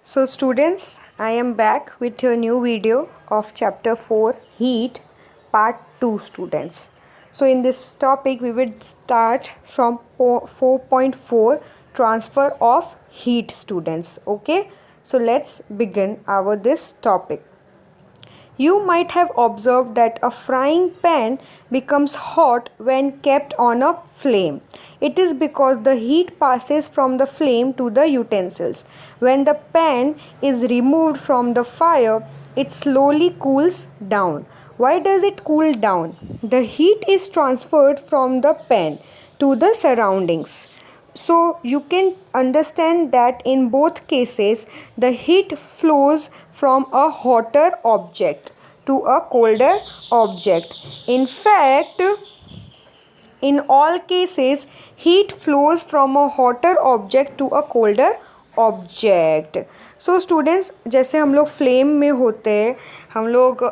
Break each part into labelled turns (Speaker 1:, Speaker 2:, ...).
Speaker 1: So students, I am back with your new video of chapter 4 heat part 2 students. So in this topic we will start from 4.4 transfer of heat students. Okay, so let's begin our this topic. You might have observed that a frying pan becomes hot when kept on a flame. It is because the heat passes from the flame to the utensils. When the pan is removed from the fire, it slowly cools down. Why does it cool down? The heat is transferred from the pan to the surroundings. So you can understand that in both cases the heat flows from a hotter object to a colder object. In fact, in all cases heat flows from a hotter object to a colder object. So students, जैसे हम लोग flame में होते हैं, हम लोग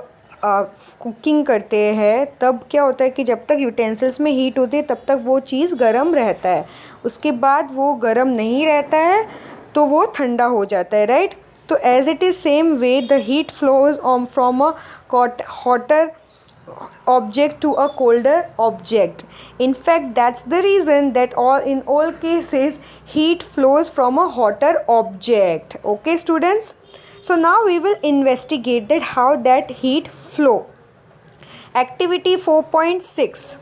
Speaker 1: cooking करते हैं, तब क्या होता है कि जब तक यूटेंसिल्स में हीट होती है तब तक वो चीज़ गर्म रहता है. उसके बाद वो गर्म नहीं रहता है तो वो ठंडा हो जाता है, राइट. तो as it is same way the heat flows from a hotter object to a colder object. In fact, that's the reason that in all cases heat flows from a hotter object. Okay students, so now we will investigate that how that heat flow. Activity 4.6.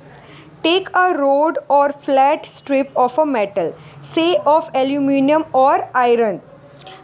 Speaker 1: Take a rod or flat strip of a metal, say of aluminum or iron.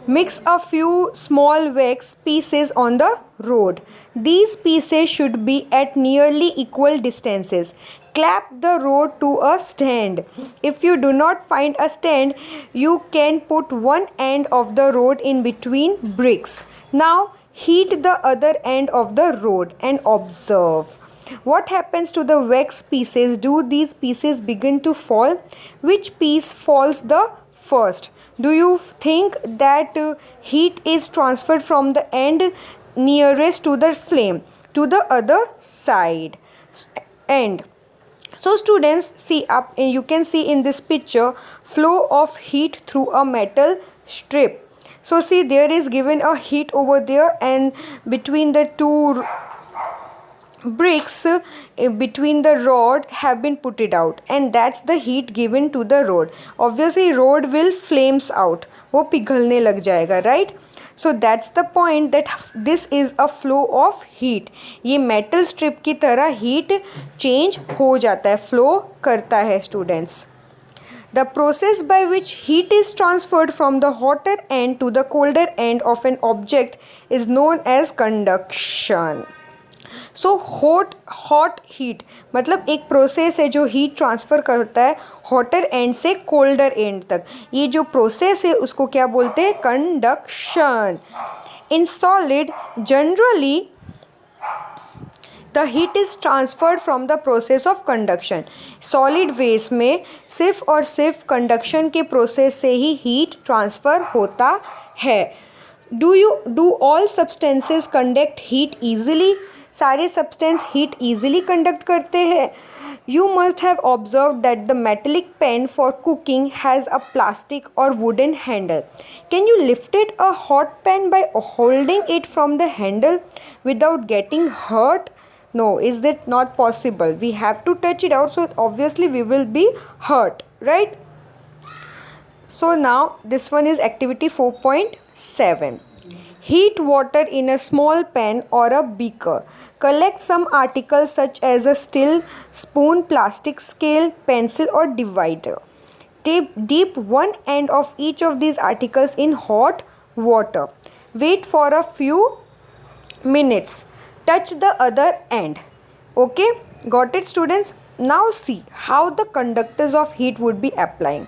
Speaker 1: Mix a few small wax pieces on the rod. These pieces should be at nearly equal distances. Clamp the rod to a stand. If you do not find a stand, you can put one end of the rod in between bricks. Now heat the other end of the rod and observe. What happens to the wax pieces? Do these pieces begin to fall? Which piece falls the first? Do you think that heat is transferred from the end nearest to the flame to the other side end? So students, see up, you can see in this picture flow of heat through a metal strip. So see, there is given a heat over there, and between the two bricks between the rod have been put it out, and that's the heat given to the rod. Obviously rod will flames out, वो पिघलने लग जाएगा, right? So that's the point that this is a flow of heat. ये metal strip की तरह heat change हो जाता है, flow करता है students. The process by which heat is transferred from the hotter end to the colder end of an object is known as conduction. So hot heat मतलब एक process है जो हीट ट्रांसफ़र करता है हॉटर एंड से colder end तक. ये जो प्रोसेस है उसको क्या बोलते हैं? Conduction. In solid generally the heat is transferred from the process of conduction. Solid waste में सिर्फ और सिर्फ कंडक्शन के प्रोसेस से ही हीट ट्रांसफ़र होता है. Do all substances conduct heat easily? सारे सब्सटेंस हीट ईजिली कंडक्ट करते हैं. You must have observe that the metallic pan for cooking has a plastic or wooden handle. Can you lift it a hot pan by holding it from the handle without getting hurt? No, is that not possible? We have to touch it out, so obviously we will be hurt, right? So now this one is activity 4.7. Heat water in a small pan or a beaker. Collect some articles such as a steel spoon, plastic scale, pencil or divider. Dip one end of each of these articles in hot water. Wait for a few minutes. Touch the other end. Okay, got it students? Now see how the conductors of heat would be applying.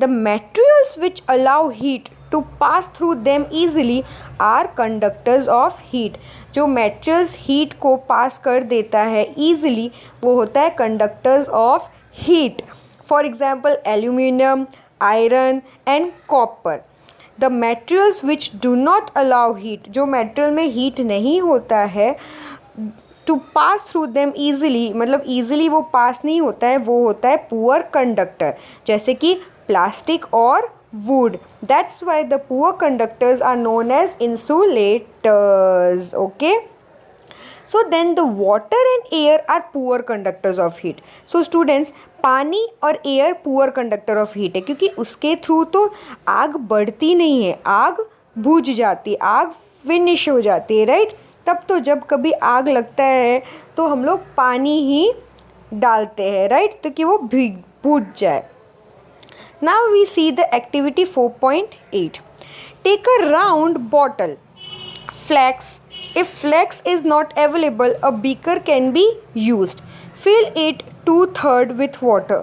Speaker 1: The materials which allow heat to pass through them easily are conductors of heat. जो materials heat को pass कर देता है easily वो होता है conductors of heat. For example, aluminum, iron and copper. The materials which do not allow heat, जो material में heat नहीं होता है, to pass through them easily, मतलब easily वो pass नहीं होता है, वो होता है poor conductor, जैसे कि प्लास्टिक और wood. That's why the poor conductors are known as insulators. Okay. So then the water and air are poor conductors of heat. So students, पानी और air poor conductor of heat है क्योंकि उसके through तो आग बढ़ती नहीं है, आग बुझ जाती है, आग फिनिश हो जाती है, राइट। तब तो जब कभी आग लगता है तो हम लोग पानी ही डालते हैं, राइट, तो कि वो बुझ जाए। Now we see the activity 4.8. Take a round bottle. Flax. If flax is not available, a beaker can be used. Fill it 2/3 with water.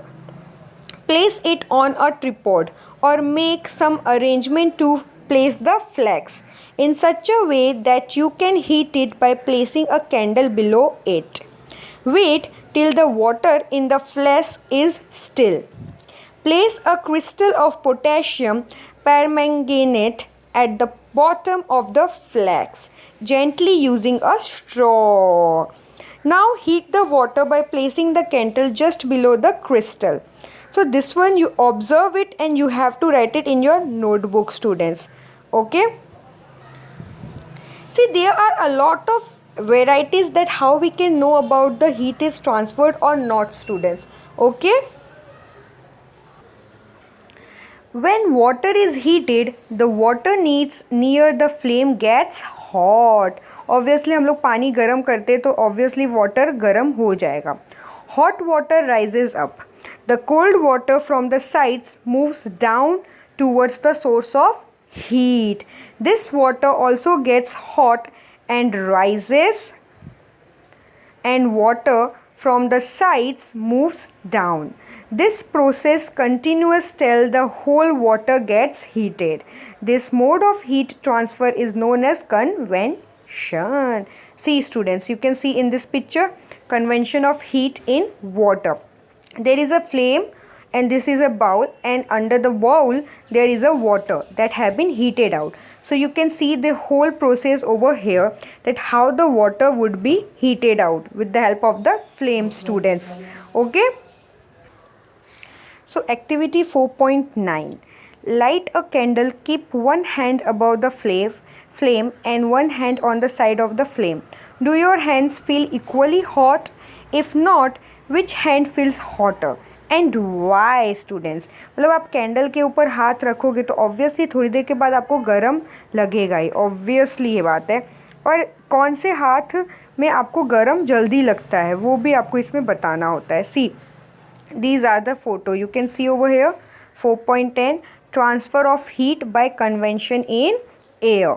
Speaker 1: Place it on a tripod or make some arrangement to place the flax in such a way that you can heat it by placing a candle below it. Wait till the water in the flask is still. Place a crystal of potassium permanganate at the bottom of the flask, gently using a straw. Now heat the water by placing the candle just below the crystal. So this one you observe it and you have to write it in your notebook, students. Okay. See, there are a lot of varieties that how we can know about the heat is transferred or not, students. Okay. When water is heated, the water needs near the flame gets hot. Obviously हम लोग पानी गर्म करते तो obviously water गर्म हो जाएगा. Hot water rises up. The cold water from the sides moves down towards the source of heat. This water also gets hot and rises, and water from the sides moves down. This process continues till the whole water gets heated. This mode of heat transfer is known as convection. See students, you can see in this picture convection of heat in water. There is a flame and this is a bowl, and under the bowl there is a water that have been heated out. So you can see the whole process over here, that how the water would be heated out with the help of the flame, students. Okay. So activity 4.9. Light a candle, keep one hand above the flame and one hand on the side of the flame. Do your hands feel equally hot? If not, which hand feels hotter? And why students, मतलब आप candle के ऊपर हाथ रखोगे तो obviously थोड़ी देर के बाद आपको गर्म लगेगा ही, ऑब्वियसली ये बात है। और कौन से हाथ में आपको गर्म जल्दी लगता है वो भी आपको इसमें बताना होता है। सी these are the photo you can see over here. 4.10 transfer of heat by convection in air.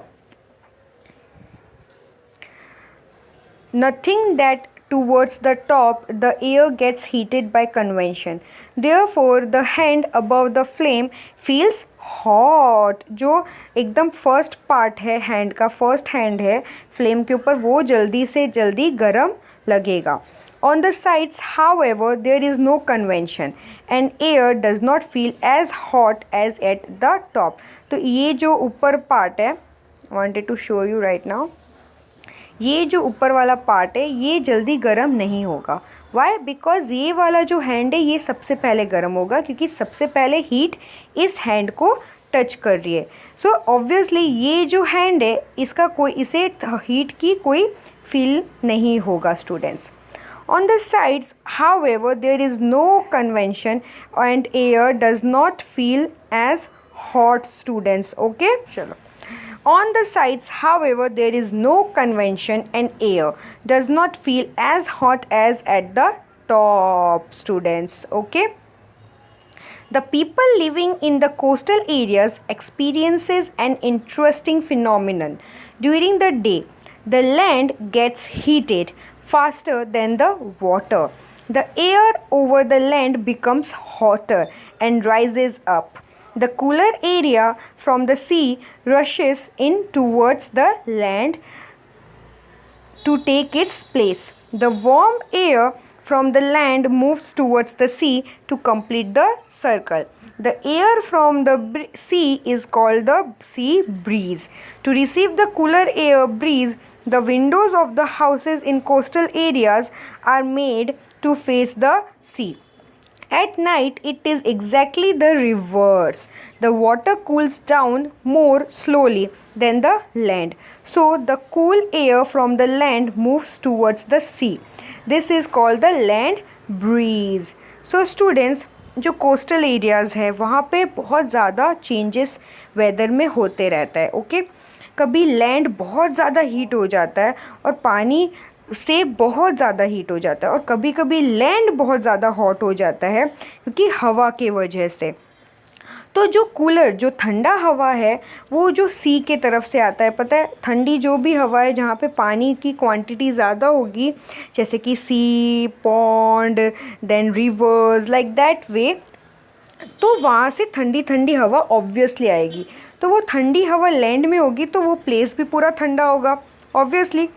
Speaker 1: Nothing that towards the top, the air gets heated by convection. Therefore the hand above the flame feels hot. जो एकदम first part है hand का, first hand है flame के ऊपर, वो जल्दी से जल्दी गर्म लगेगा. On the sides, however, there is no convection and air does not feel as hot as at the top. तो ये जो ऊपर पार्ट है, wanted to show you right now, ये जो ऊपर वाला पार्ट है ये जल्दी गर्म नहीं होगा. वाई? बिकॉज ये वाला जो हैंड है ये सबसे पहले गर्म होगा, क्योंकि सबसे पहले हीट इस हैंड को टच कर रही है. सो ऑब्वियसली ये जो हैंड है इसका कोई, इसे हीट की कोई फील नहीं होगा students. On the sides, however, there is no convection and air does not feel as hot, students. Okay? Chalo. On the sides, however, there is no convection and air does not feel as hot as at the top, students. Okay? The people living in the coastal areas experiences an interesting phenomenon. During the day, the land gets heated faster than the water. The air over the land becomes hotter and rises up. The cooler area from the sea rushes in towards the land to take its place. The warm air from the land moves towards the sea to complete the circle. The air from the sea is called the sea breeze. To receive the cooler air breeze, the windows of the houses in coastal areas are made to face the sea. At night, it is exactly the reverse. The water cools down more slowly than the land. So, the cool air from the land moves towards the sea. This is called the land breeze. So, students, जो coastal areas है वहाँ पे बहुत ज़्यादा changes weather में होते रहता है. ओके, कभी लैंड बहुत ज़्यादा हीट हो जाता है और पानी से बहुत ज़्यादा हीट हो जाता है, और कभी कभी लैंड बहुत ज़्यादा हॉट हो जाता है क्योंकि हवा के वजह से. तो जो कूलर, जो ठंडा हवा है, वो जो सी के तरफ से आता है. पता है, ठंडी जो भी हवा है जहाँ पे पानी की क्वांटिटी ज़्यादा होगी, जैसे कि sea, pond, then rivers, like that way, तो वहाँ से ठंडी ठंडी हवा ऑब्वियसली आएगी. तो वो ठंडी हवा लैंड में होगी तो वो प्लेस भी पूरा ठंडा होगा ऑब्वियसली.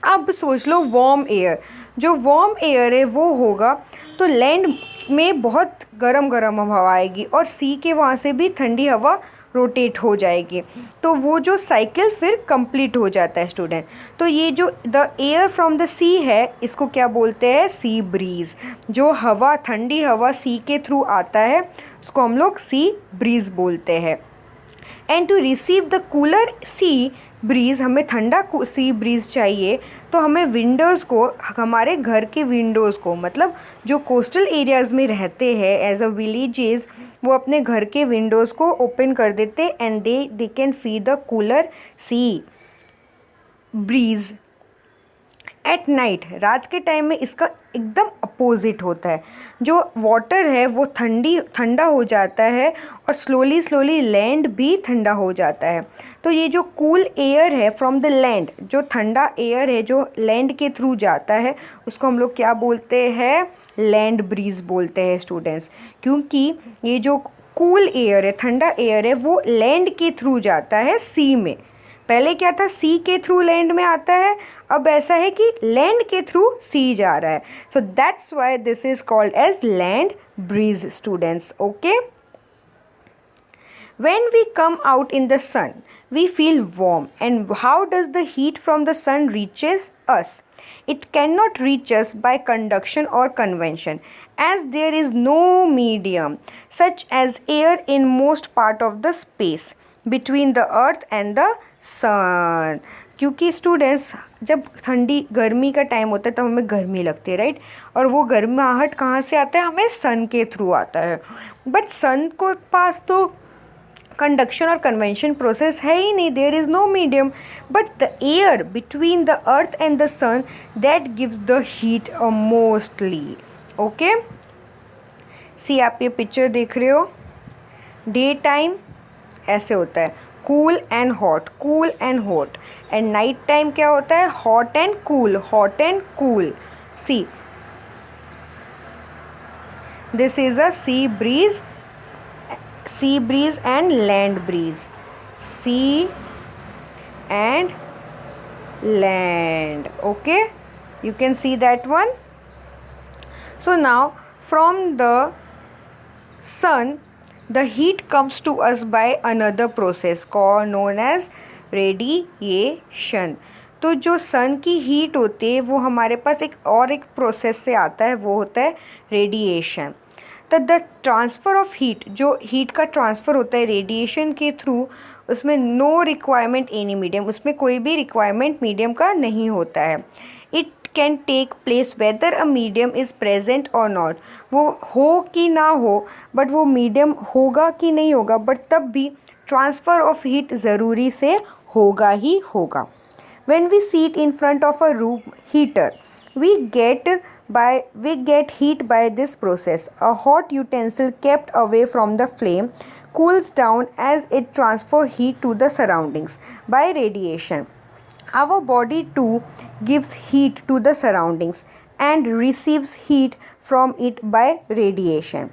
Speaker 1: अब सोच लो वार्म एयर, जो वार्म एयर है वो होगा तो लैंड में बहुत गरम गरम हवा आएगी और सी के वहाँ से भी ठंडी हवा रोटेट हो जाएगी. तो वो जो साइकिल फिर कंप्लीट हो जाता है स्टूडेंट. तो ये जो द एयर फ्रॉम द सी है, इसको क्या बोलते हैं? Sea breeze. जो हवा, ठंडी हवा सी के थ्रू आता है उसको हम लोग सी ब्रीज बोलते हैं. And to receive the cooler sea breeze, हमें ठंडा सी ब्रीज़ चाहिए तो हमें विंडोज़ को, हमारे घर के विंडोज़ को, मतलब जो कोस्टल एरियाज़ में रहते हैं एज अ विलेजेस, वो अपने घर के विंडोज़ को ओपन कर देते and they can feel the cooler sea breeze. At night, रात के टाइम में इसका एकदम अपोजिट होता है. जो वाटर है वो ठंडा हो जाता है और स्लोली स्लोली लैंड भी ठंडा हो जाता है. तो ये जो कूल एयर है फ्रॉम द लैंड, जो ठंडा एयर है जो लैंड के थ्रू जाता है, उसको हम लोग क्या बोलते हैं? लैंड ब्रीज बोलते हैं स्टूडेंट्स. क्योंकि ये जो कूल एयर है, ठंडा एयर है, वो लैंड के थ्रू जाता है सी में. पहले क्या था? सी के थ्रू लैंड में आता है, अब ऐसा है कि लैंड के थ्रू सी जा रहा है. So that's why this is called as land breeze students. Okay, when we come out in the sun we feel warm. And how does the heat from the sun reaches us? It cannot reach us by conduction or convection, as there is no medium such as air in most part of the space between the earth and the sun. क्योंकि students, जब ठंडी गर्मी का time होता है तब हमें गर्मी लगती है, राइट? और वो गर्माहट कहाँ से आता है? हमें सन के थ्रू आता है. बट सन को पास तो कंडक्शन और कन्वेंशन प्रोसेस है ही नहीं. There is no medium. But the air between the earth and the sun, that gives the heat mostly. Okay, see, आप ये पिक्चर देख रहे हो, डे टाइम ऐसे होता है, cool and hot, cool and hot. And night time क्या होता है? Hot and cool, hot and cool. See, this is a sea breeze, sea breeze and land breeze. Sea and land. Okay, you can see that one. So now from the sun the heat comes to us by another process called known as radiation. तो जो सन की heat होती है वो हमारे पास एक process से आता है, वो होता है रेडिएशन. तो द ट्रांसफ़र ऑफ हीट, जो हीट का ट्रांसफ़र होता है रेडिएशन के थ्रू, उसमें नो रिक्वायरमेंट एनी मीडियम, उसमें कोई भी रिक्वायरमेंट मीडियम का नहीं होता है. It can take place whether a medium is present और नॉट. वो हो कि ना हो, बट वो मीडियम होगा कि नहीं होगा, बट तब भी ट्रांसफ़र ऑफ हीट ज़रूरी से होगा ही होगा. When we sit in front of a room heater, we get heat by this process. A hot utensil kept away from the flame cools down as it transfers heat to the surroundings by radiation. Our body too gives heat to the surroundings and receives heat from it by radiation.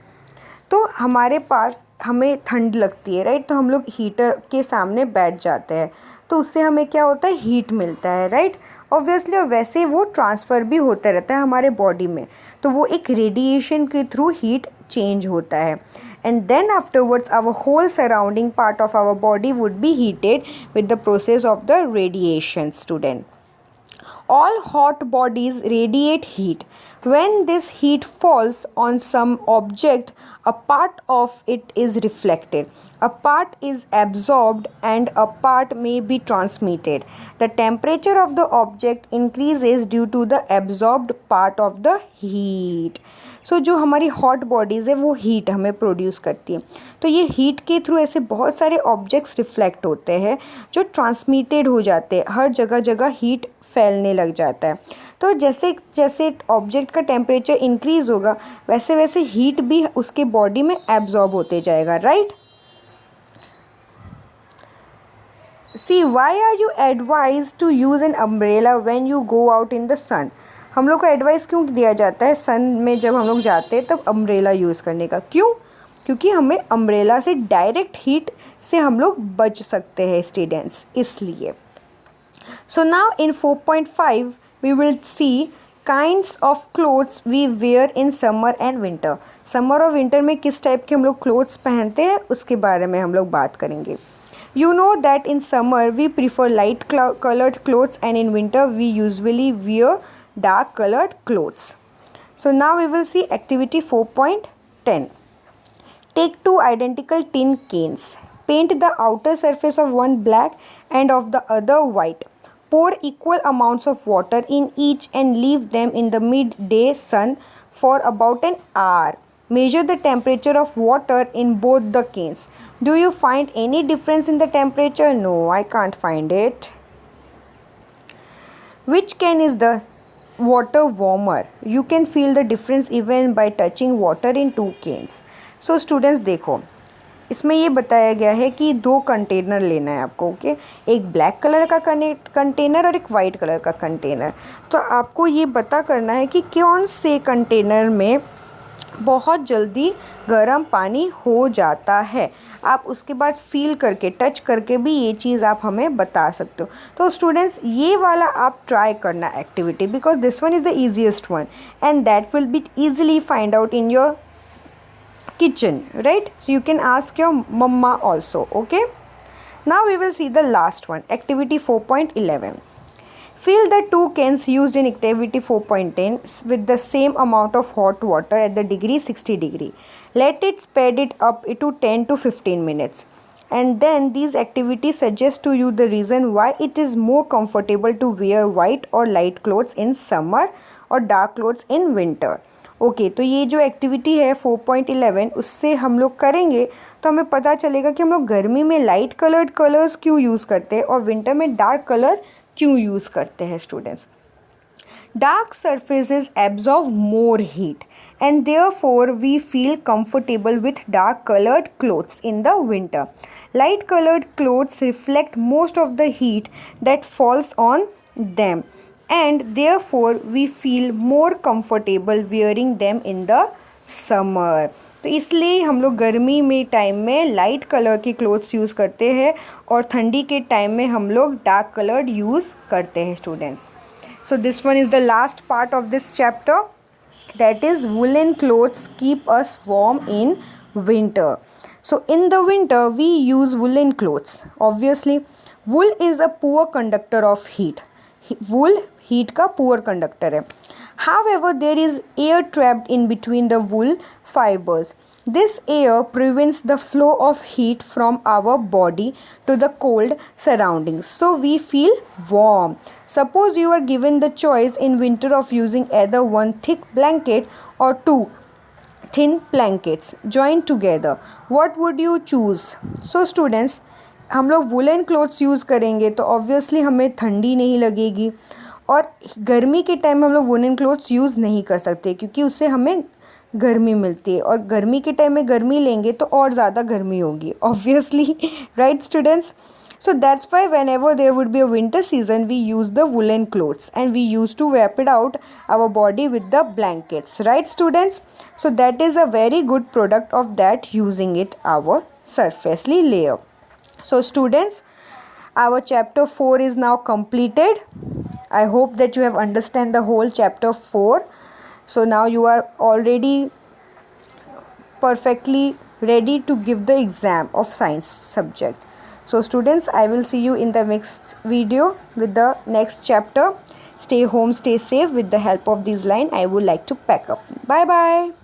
Speaker 1: तो हमारे पास, हमें ठंड लगती है, right? तो हम लोग heater के सामने बैठ जाते हैं, तो उससे हमें क्या होता है? हीट मिलता है, राइट? ऑब्वियसली. और वैसे वो ट्रांसफ़र भी होता रहता है हमारे बॉडी में, तो वो एक रेडिएशन के थ्रू हीट चेंज होता है. And then afterwards our whole surrounding part of our body would be heated with the process of the radiation. Student, All hot bodies radiate heat. When this heat falls on some object, a part of it is reflected, a part is absorbed, and a part may be transmitted. The temperature of the object increases due to the absorbed part of the heat. सो जो हमारी hot bodies है वो heat हमें produce करती है. तो ये heat के थ्रू ऐसे बहुत सारे ऑब्जेक्ट्स रिफ्लेक्ट होते हैं जो ट्रांसमिटेड हो जाते हैं, हर जगह जगह हीट फैलने लग जाता है. तो जैसे जैसे ऑब्जेक्ट का टेम्परेचर इंक्रीज़ होगा वैसे वैसे हीट भी उसके बॉडी में एब्जॉर्ब होते जाएगा, right. See why are you advise to use an umbrella when you go out in the sun. हम लोग को एडवाइस क्यों दिया जाता है सन में जब हम लोग जाते हैं तब अम्ब्रेला यूज़ करने का? क्यों? क्योंकि हमें अम्ब्रेला से डायरेक्ट हीट से हम लोग बच सकते हैं स्टूडेंट्स, इसलिए. So now in 4.5 we will see kinds of clothes we wear in summer and winter. Summer और विंटर में किस टाइप के हम लोग क्लोथ्स पहनते हैं उसके बारे में हम लोग बात करेंगे. You know that in summer we prefer light colored clothes and in winter we usually wear dark colored clothes. So now we will see activity 4.10. Take two identical tin cans. Paint the outer surface of one black and of the other white. Pour equal amounts of water in each and leave them in the midday sun for about an hour. Measure the temperature of water in both the cans. Do you find any difference in the temperature? No, I can't find it. Which can is the water warmer? You can feel the difference even by touching water in two cans. So students देखो, इसमें ये बताया गया है कि दो container लेना है आपको. ओके, एक ब्लैक कलर का कंटेनर और एक वाइट कलर का कंटेनर. तो आपको ये पता करना है कि कौन से कंटेनर में बहुत जल्दी गर्म पानी हो जाता है. आप उसके बाद फील करके टच करके भी ये चीज़ आप हमें बता सकते हो. तो स्टूडेंट्स ये वाला आप ट्राई करना activity, because this one is the easiest one and that will be easily find out in your kitchen, right? So you can ask your mama also. Okay, now we will see the last one, activity 4.11. Fill the two cans used in activity 4.10 with the same amount of hot water at the degree 60 degree. Let it speed it up to 10 to 15 minutes. And then these activities suggest to you the reason why it is more comfortable to wear white or light clothes in summer or dark clothes in winter. Okay, तो ये जो activity है 4.11 उससे हम लोग करेंगे तो हमें पता चलेगा कि हम लोग गर्मी में लाइट कलर्ड कलर्स क्यों यूज़ करते हैं और विंटर में डार्क कलर क्यों यूज़ करते हैं. Students, dark surfaces absorb more heat and therefore we feel comfortable with dark colored clothes in the winter. Light colored clothes reflect most of the heat that falls on them and therefore we feel more comfortable wearing them in the summer. तो इसलिए हम लोग गर्मी में time में light colour के clothes use करते हैं और ठंडी के टाइम में हम लोग डार्क कलर्ड यूज़ करते हैं. Students, so this one is the last part of this chapter, that is woolen clothes keep us warm in winter. So in the winter we use woolen clothes. Obviously wool is a poor conductor of heat. Wool heat का poor conductor है. However, there is air trapped in between the wool fibers. This air prevents the flow of heat from our body to the cold surroundings, so we feel warm. Suppose you are given the choice in winter of using either one thick blanket or two thin blankets joined together. What would you choose? So students, हम लोग woollen clothes use करेंगे तो obviously हमें ठंडी नहीं लगेगी और गर्मी के टाइम में हम लोग वुलन क्लोथ्स यूज़ नहीं कर सकते क्योंकि उससे हमें गर्मी मिलती है और गर्मी के टाइम में गर्मी लेंगे तो और ज़्यादा गर्मी होगी obviously, right students. So that's why whenever there would be a winter season we use the woolen clothes and we used to wrap it out our body with the blankets, right students? So that is a very good product of that, using it our surfacely layer. So students, our chapter 4 is now completed. I hope that you have understand the whole chapter 4. So now you are already perfectly ready to give the exam of science subject. So students, I will see you in the next video with the next chapter. Stay home, stay safe. With the help of these lines, I would like to pack up. Bye bye.